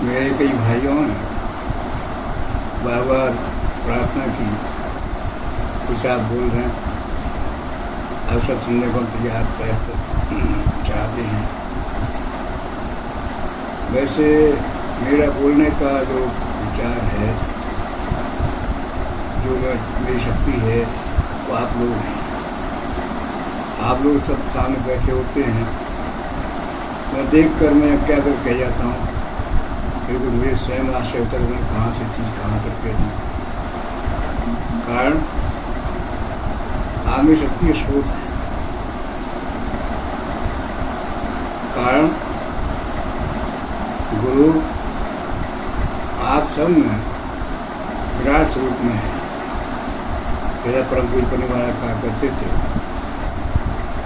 मेरे कई भाइयों ने बार बार प्रार्थना की, कुछ आप बोल रहे हैं, अवसर सुनने को तैयार चाहते हैं। वैसे मेरा बोलने का जो विचार है, जो मेरी शक्ति है, वो आप लोग हैं। आप लोग सब सामने बैठे होते हैं, मैं देख कर मैं क्या कर कह जाता हूँ, बिल्कुल मेरे स्वयं आश्चर्य होता है मैंने कहाँ से चीज़ कहाँ तक कह दी। कारण आप में शक्ति के स्रोत है। कारण गुरु आप सब में विराट स्वरूप में है। मेरा परम पूज्य परिवार कहा करते थे,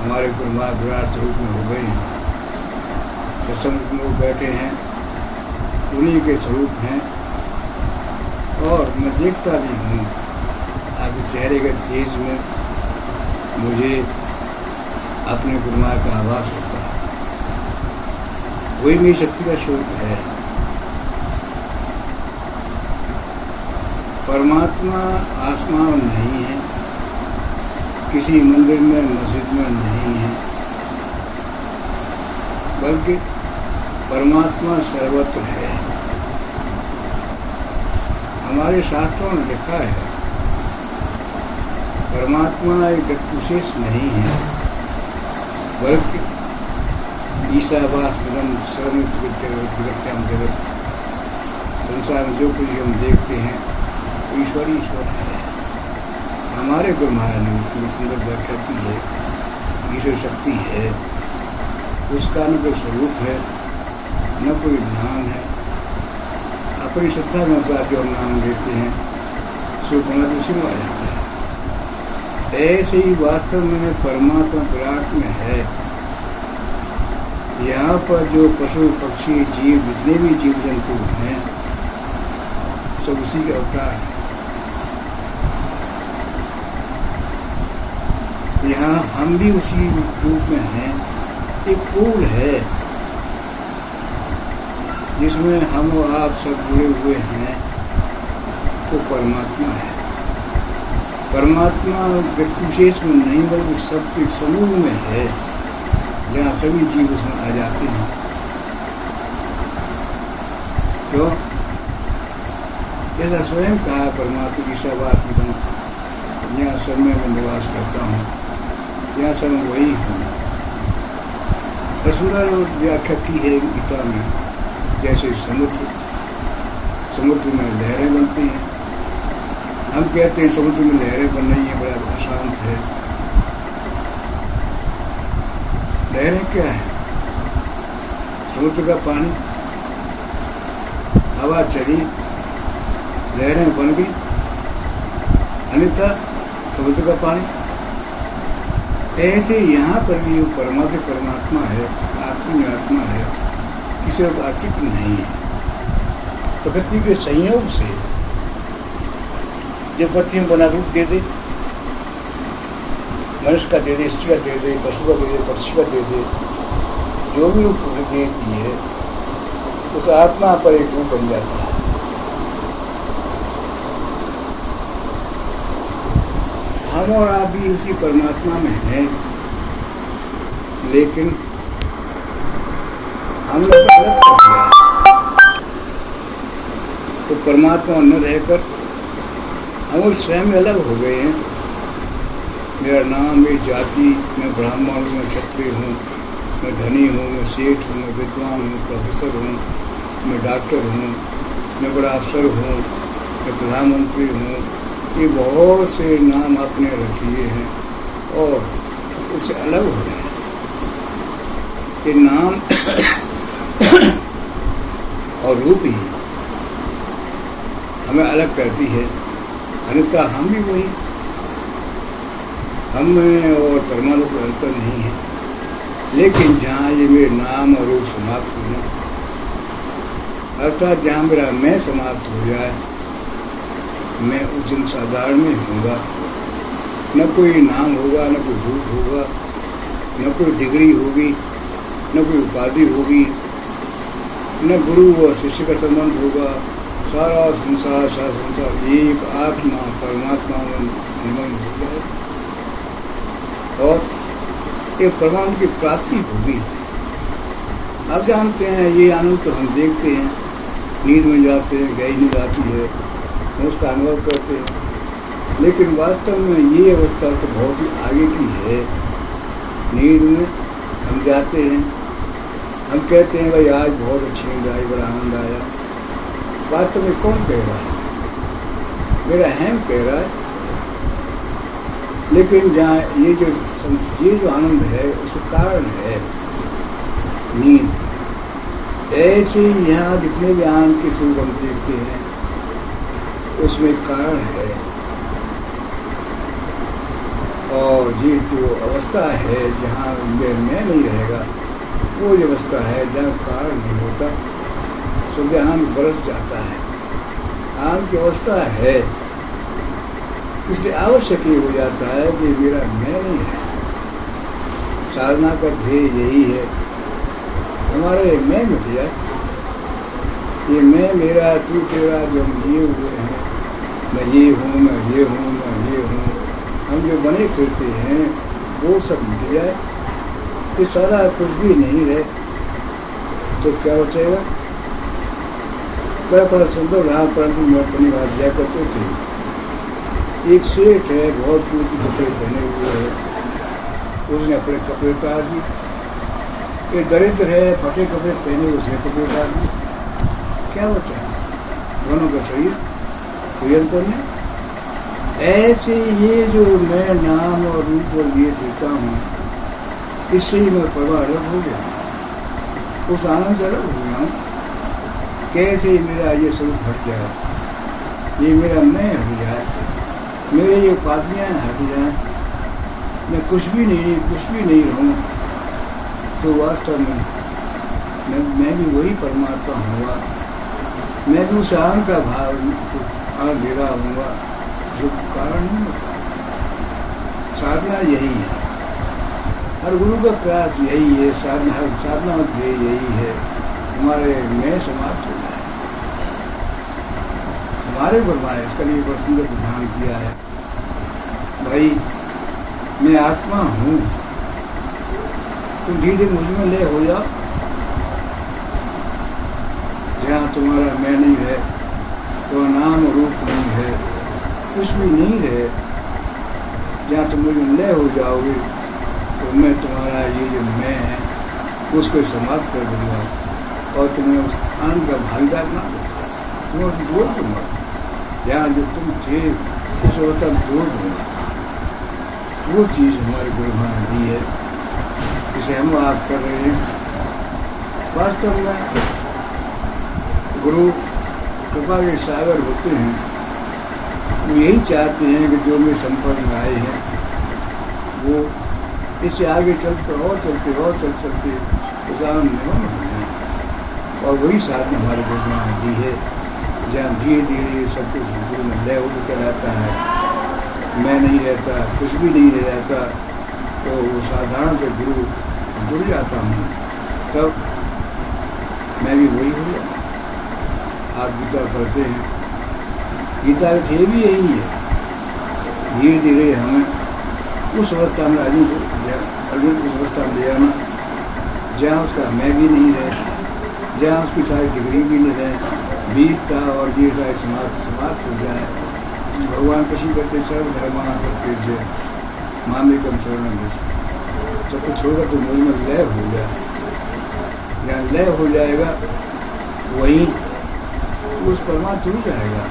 हमारे परिवार विराट स्वरूप में हो गए हैं। सत्संग में लोग बैठे हैं, उन्हीं के स्वरूप हैं। और मैं देखता भी हूँ आपके चेहरे के तेज में मुझे अपने गुरुमार्ग का आभास होता है। वही मेरी शक्ति का स्रोत है। परमात्मा आसमान में नहीं है, किसी मंदिर में मस्जिद में नहीं है, बल्कि परमात्मा सर्वत्र है। हमारे शास्त्रों में लिखा है परमात्मा एक व्यक्ति विशेष नहीं है, बल्कि ईशावास विदम सर्वमित जगत्याम जगत। संसार में जो कुछ हम देखते हैं ईश्वर ईश्वर है। हमारे गुरु महाराज ने इसकी सुंदर व्याख्या की है। ईश्वर शक्ति है, उसका न कोई स्वरूप है, न कोई नाम है। अपनी श्रद्धा के अनुसार जो हम नाम लेते हैं स्वरूप उसी में आ जाता है। ऐसे ही वास्तव में परमात्मा विराट में है। यहाँ पर जो पशु पक्षी जीव जितने भी जीव जंतु हैं सब उसी के अवतार हैं। यहाँ हम भी उसी रूप में हैं। एक पूल है जिसमें हम और आप सब जुड़े हुए हैं, तो परमात्मा है। परमात्मा व्यक्ति विशेष में नहीं बल्कि सब एक समूह में है, जहाँ सभी जीव उसमें आ जाते हैं। क्यों? जैसा स्वयं कहा परमात्मा ईशावास में, यहाँ सब में मैं निवास करता हूँ, यहाँ सब मैं वही हूँ। सुंदर व्याख्या की है गीता में। जैसे समुद्र में लहरें बनती हैं, हम कहते हैं समुद्र में लहरें बन रही हैं, बड़ा अशांत है। लहरें क्या है? समुद्र का पानी, हवा चली, लहरें बन गई, अन्यथा समुद्र का पानी। ऐसे यहाँ पर भी परमात्मा है, आत्मा है, किसी का अस्तित्व नहीं है। प्रकृति के संयोग से जो पत्तियों बना रूप दे दे, मनुष्य का दे दे, स्त्री का दे दे, पशु का दे दे, पक्षी का दे दे, जो भी रूप देती है उस आत्मा पर एक रूप बन जाता है। हम और आप भी उसी परमात्मा में हैं, लेकिन हम लोग अलग कर दिया है। तो परमात्मा न रहकर हम स्वयं अलग हो गए हैं। मेरा नाम, मेरी जाति, मैं ब्राह्मण हूँ, मैं क्षत्रिय हूँ, मैं धनी हूँ, मैं सेठ हूँ, मैं विद्वान हूँ, प्रोफेसर हूँ, मैं डॉक्टर हूँ, मैं बड़ा अफसर हूँ, मैं प्रधानमंत्री हूँ। ये बहुत से नाम आपने रख लिए हैं और उससे अलग हो गए हैं। ये नाम और रूप ही हमें अलग करती है, अन्यथा हम भी वही। हम में और परमाणु का अंतर नहीं है। लेकिन जहाँ ये मेरे नाम और रूप समाप्त हो जाए, अर्थात जहाँ मेरा मैं समाप्त हो जाए, मैं उस दिन साधारण में होऊंगा। न कोई नाम होगा, न कोई रूप होगा, न कोई डिग्री होगी, न कोई उपाधि होगी, न गुरु और शिष्य का संबंध होगा, सारा संसार एक आत्मा परमात्मा में निमग्न हो जाए और एक परमात्मा की प्राप्ति होगी। आप जानते हैं ये आनंद तो हम देखते हैं, नींद में जाते हैं, गहरी नींद आती है, हम उसका अनुभव करते हैं, लेकिन वास्तव में ये अवस्था तो बहुत ही आगे की है। नींद में हम जाते हैं, हम कहते हैं भाई आज बहुत अच्छी नींद आई, बड़ा आनंद आया। वास्तव में कौन कह रहा है? मेरा अहम कह रहा है। लेकिन जहाँ ये जो आनंद है उसका कारण है नींद। ऐसे यहाँ जितने भी आनंद के स्वरूप हम देखते हैं उसमें कारण है, और ये जो अवस्था है जहाँ मैं नहीं रहेगा, वो जो अवस्था है जहाँ कारण नहीं होता, तो ध्यान बरस जाता है। आनंद की अवस्था है, इसलिए आवश्यक ये हो जाता है कि मेरा मैं नहीं है। साधना का ध्येय यही है, हमारे मैं मिट जाए। ये मैं मेरा तू तेरा जो हम लिए हुए हैं, मैं ये हूँ, मैं ये हूँ, मैं ये हूँ, हम जो बने फिरते हैं वो सब मिट जाए, ये सारा कुछ भी नहीं रहे तो क्या बचेगा? बड़ा सुंदर रहा, परंतु मैं अपनी बात दिया करते थे। एक सेठ है, बहुत कीमती कपड़े पहने हुए है, उसने अपने कपड़े उतार दिए। एक दरिद्र है, फटे कपड़े पहने, उसने कपड़े उतार दिए। क्या बचा? दोनों का शरीर कोई अंतर नहीं। ऐसे ये जो मैं नाम और रूप और लिए देता हूँ, इससे ही मैं परवा अलग हो गया, उस आनंद से अलग हो गया हूँ। कैसे मेरा ये स्वरूप हट जाए, ये मेरा मैं हट जाए, मेरे ये उपाधियाँ हट जाए, मैं कुछ भी नहीं रहूँ, तो वास्तव में मैं भी वही परमात्मा होगा। मैं भी उस आनंद का भाव आनंद दे रहा हूँगा जो कारण नहीं होता। साधना यही है, हर गुरु का प्रयास यही है, साधना यही है, हमारे मैं समाप्त हो जाए। हमारे गुरुओं ने इसका लिए बड़ा सुंदर विधान किया है, भाई मैं आत्मा हूँ, तुम धीरे धीरे मुझ में लय हो जाओ। जहाँ तुम्हारा मैं नहीं है, तो नाम रूप नहीं है, कुछ भी नहीं है, जहाँ तुम मुझ में लय हो जाओगे तो मैं तुम्हारा ये जो मैं है उसको समाप्त कर दूंगा और तुम्हें उस आनंद का भागीदार बना दूंगा, तुम्हें उसको जोड़ दूंगा, जहाँ जो तुम थे उस अवस्था में जोड़ दूंगा। वो चीज़ हमारे गुरु ने दी है, जिसे हम आप कर रहे हैं। वास्तव में गुरु कृपा के सागर होते हैं, वो यही चाहते हैं कि जो मेरे संपर्क में आए हैं वो इससे आगे चलते उस आनंद निमग्न हो जाए। और वही साधना हमारे गुरु ने दी है, जहाँ धीरे धीरे सब कुछ गुरु में लय होकर चलाता है, मैं नहीं रहता, कुछ भी नहीं रह जाता, तो वो साधारण से गुरु जुड़ जाता हूँ, तब मैं भी वही हो जाता। आप गीता पढ़ते हैं, गीता का ध्येय भी यही है, धीरे धीरे हमें उस अवस्था में अर्जुन उस अवस्था में ले आना जहाँ उसका मैं भी नहीं रहे, जहाँ उसकी सारी डिग्री भी नहीं रहे, वीरता और ये सारे समाप्त हो जाए। भगवान कृष्ण कहते सर्वधर्मान् परित्यज्य मामेकं शरणं व्रज, सब कुछ छोड़कर तो मुझ में लय हो जाए। जहाँ लय हो जाएगा वहीं उस परमात्मा जुड़ जाएगा,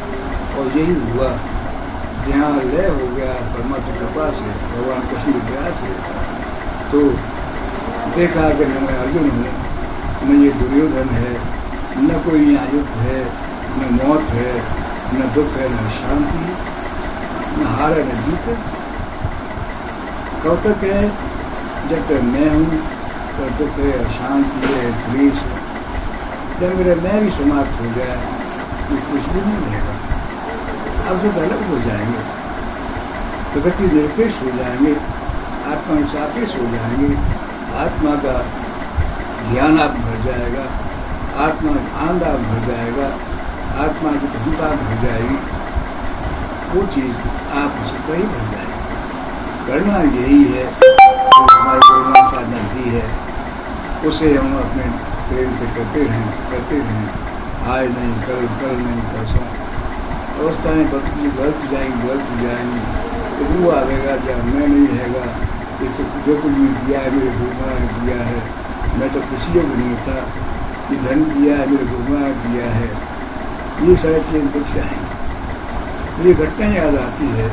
और यही हुआ। जहाँ लय हो गया परमात्मा की कृपा से, भगवान कृष्ण की दया से, तो देखा कि न मैं अर्जुन हूँ, न ये दुर्योधन है, न कोई यहाँ युद्ध है, न मौत है, न दुख है, न शांति, न हार है, न जीत है। कब तक है? जब तक मैं हूँ तब दुख है, अशांति है, क्लेश है। जब मेरा मैं भी समाप्त हो जाए तो कुछ भी नहीं रहेगा, अब से अलग हो जाएंगे, प्रकृति निरपेक्ष हो जाएंगे, आत्मा सापेक्ष हो जाएंगे, आत्मा का ज्ञान आप भर जाएगा, आत्मा आनंद भर जाएगा, आत्मा की प्रसन्नता भर जाएगी, वो चीज़ आप स्वतः ही भर जाएगी। करना यही है जो हमारे गुरुनाथ साधना दी है, उसे हम अपने प्रेम से करते रहें। आज नहीं कल नहीं परसों अवस्थाएँ बदलती जाएंगी। वो आएगा जब मैं नहीं रहेगा, इससे जो कुछ भी दिया है मेरे गुरु महाराज ने दिया है, मैं तो किसी को भी नहीं था कि धन दिया है मेरे गुरु महाराज ने दिया है, ये सारी चीज़ें बच जाएंगी। ये घटना याद आती है।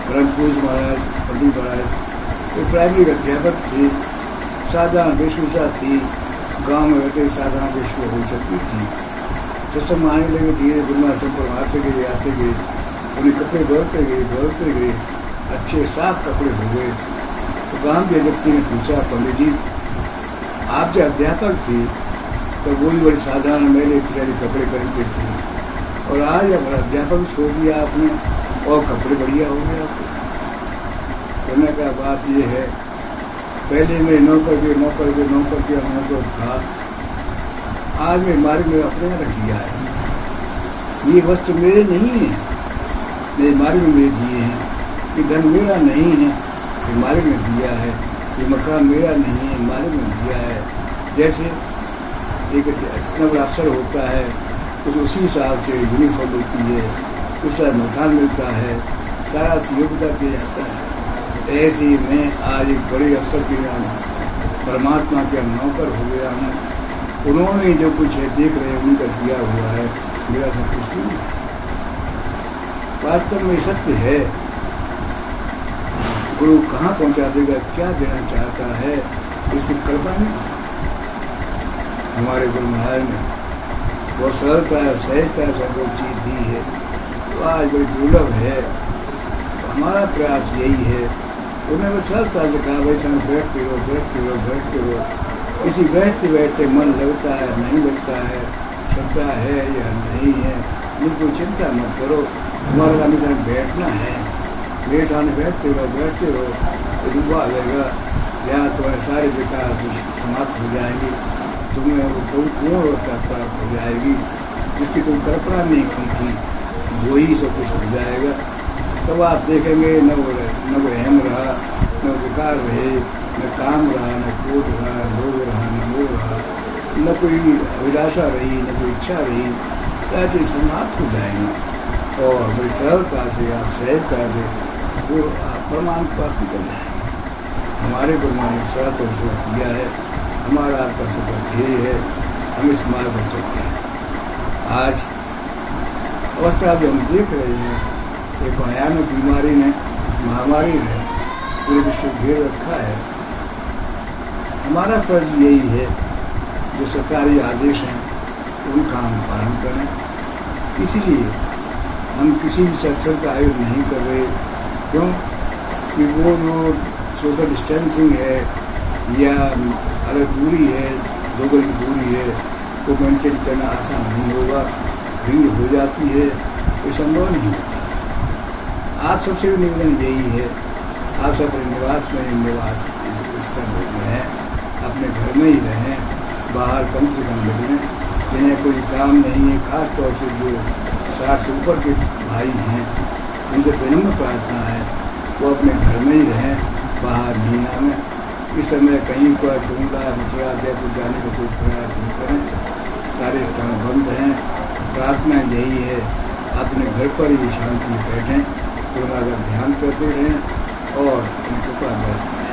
परम पूज्य महाराज पंडित महाराज एक प्राइमरी अध्यापक थे, साधारण वेशभूषा थी, गांव में रहते साधारण वेशभूषा हो सकती थी। सत्संग आने लगे, धीरे गुरु महाराज संपर्क आते गए, उन्हें कपड़े बदलते गए, अच्छे साफ कपड़े हो गए। तो गांव के व्यक्ति ने पूछा, पंडित जी आप जो अध्यापक थे तो वही बड़े साधारण मैले पिछले कपड़े पहनते थे, और आज अब अध्यापक छोड़ दिया आपने और कपड़े बढ़िया हो गए आपको। कहने का बात ये है, पहले मैं नौकर था, आज मैं मार्ग में अपने रख दिया है। ये वस्त्र मेरे नहीं है, मेरे मार्ग में दिए हैं। ये धन मेरा नहीं है, ये मालिक ने दिया है। ये मकान मेरा नहीं है, मालिक ने दिया है। जैसे एक इतना बड़ा अफसर होता है तो उसी हिसाब से यूनिफॉर्म होती है, उसका मकान मिलता है, सारा उसकी योग्यता किया जाता है। ऐसे ही मैं आज एक बड़े अफसर के यहाँ परमात्मा के नौकर हो गया हूँ। उन्होंने जो कुछ है देख रहे हैं उनका दिया हुआ है, मेरा सब कुछ नहीं है। वास्तव में सत्य है, गुरु कहाँ पहुँचा देगा, क्या देना चाहता है, इसकी कल्पना नहीं कर सकते। हमारे गुरु महाराज ने बहुत सरलता है, सहजता से जो चीज़ दी है तो आज बड़ी दुर्लभ है। तो हमारा प्रयास यही है, उन्हें बस सरलता से कहा भाई समय बैठते रहो। इसी बैठते मन लगता है नहीं लगता है, श्रद्धा है या नहीं है, बिल्कुल चिंता मत करो। तुम्हारा काम इस बैठना है, मेरे सामने बैठते रहो, तो डूबा आ जाएगा जहाँ तुम्हारे सारे विकार समाप्त हो जाएंगी, तुम्हें वो पूर्ण अवस्था प्राप्त हो जाएगी जिसकी तुम कल्पना नहीं की थी, वही सब कुछ हो जाएगा। तब आप देखेंगे न वो अहम रहा, न विकार रहे, न काम रहा, न क्रोध रहा, लोभ रहा, न मोह रहा, न कोई अभिलाषा रही, न कोई इच्छा रही, सारी चीज़ समाप्त हो जाएंगी और बड़ी सरलता से आप सहजता से वो परमात्मा प्राप्ति कर जाएंगे। हमारे गुरुनाथ ने सरल तो दिया है, हमारा आपका सबका ध्येय है, हम इस मार्ग पर चलते हैं। आज अवस्था जो हम देख रहे हैं, एक भयानक बीमारी ने, महामारी ने पूरे विश्व घेर रखा है। हमारा फर्ज यही है, जो सरकारी आदेश हैं उनका हम पालन करें। इसीलिए हम किसी भी सत्संग का आयोजन नहीं कर रहे, क्यों कि वो जो सोशल डिस्टेंसिंग है या अलग दूरी है, 2 गज की दूरी है, वो मेंटेन करना आसान नहीं होगा, भीड़ हो जाती है, ये संभव नहीं होता। आप सबसे भी निवेदन यही है, आप सब निवास स्थल में हैं, अपने घर में ही रहें, बाहर कम से कम निकलें। जिन्हें कोई काम नहीं है, खास तौर से जो 60 से ऊपर के भाई हैं, उनसे विनम्र प्रार्थना है वो अपने घर में ही रहें, बाहर नहीं आवें। इस समय कहीं पर डूंगा मथुरा जयपुर जाने का कोई प्रयास नहीं करें, सारे स्थान बंद हैं। प्रार्थना यही है, अपने घर पर ही शांति बैठें, गुरु का ध्यान करते रहें और उनको व्यस्त रहें।